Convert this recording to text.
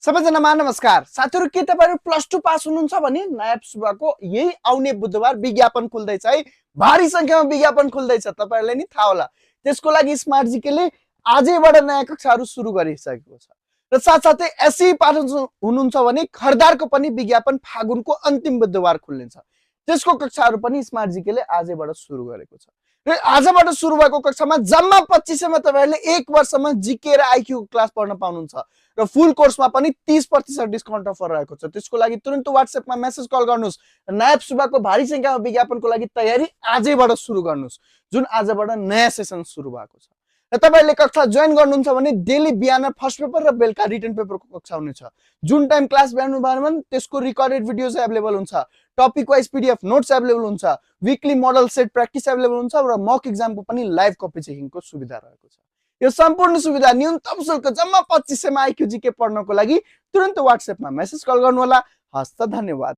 सबैजनामा नमस्कार साथीहरु, के तपाईहरु प्लस 2 पास हुनुहुन्छ भने नायब सुब्बाको यही आउने बुधबार विज्ञापन खुल्दैछ है। भारी संख्यामा विज्ञापन खुल्दैछ, तपाईहरुलाई नि थाहा होला। त्यसको लागि स्मार्ट जीकेले आजैबाट नयाँ कक्षाहरु सुरु गरिसकेको छ। र साथसाथै एसई पाठक हुनुहुन्छ भने खरदारको पनि विज्ञापन फागुनको अन्तिम बुधबार खुल्नेछ। त्यसको कक्षाहरु पनि स्मार्ट जीकेले आजैबाट सुरु गरेको छ। र आजबाट सुरु भएको कक्षामा जम्मा 2500 मा तपाईहरुले 1 वर्षमा जीके र आईक्यू क्लास पढ्न पाउनुहुन्छ। र फुल कोर्समा पनि 30% डिस्काउन्ट अफर रहेको छ। त्यसको लागि तुरुन्त व्हाट्सएपमा मेसेज कल गर्नुस्। नायब सुब्बाको भारी संख्यामा विज्ञापनको लागि तयारी आजैबाट सुरु गर्नुस्, जुन आजबाट नयाँ सेसन सुरु भएको छ। र तपाईहरुले कक्षा जोइन गर्नुहुन्छ भने डेली बिहान फर्स्ट पेपर र बेलुका रिटन पेपरको कक्षा हुनेछ। जुन टाइम क्लास भ्याउनु भयो भने त्यसको रिकर्डेड भिडियोज अवेलेबल हुन्छ, topic wise PDF notes available हुन्छ, weekly model set practice available हुन्छ र मक एक्जामको पनि लाइभ कपी चेकिङको सुविधा रहेको छ। यो सम्पूर्ण सुविधा न्यूनतम शुल्क जम्मा 2500 मा आईक्यू जीके पढ्नको लागि तुरुन्त व्हाट्सएपमा मेसेज कल गर्नु होला। हस्त धन्यवाद।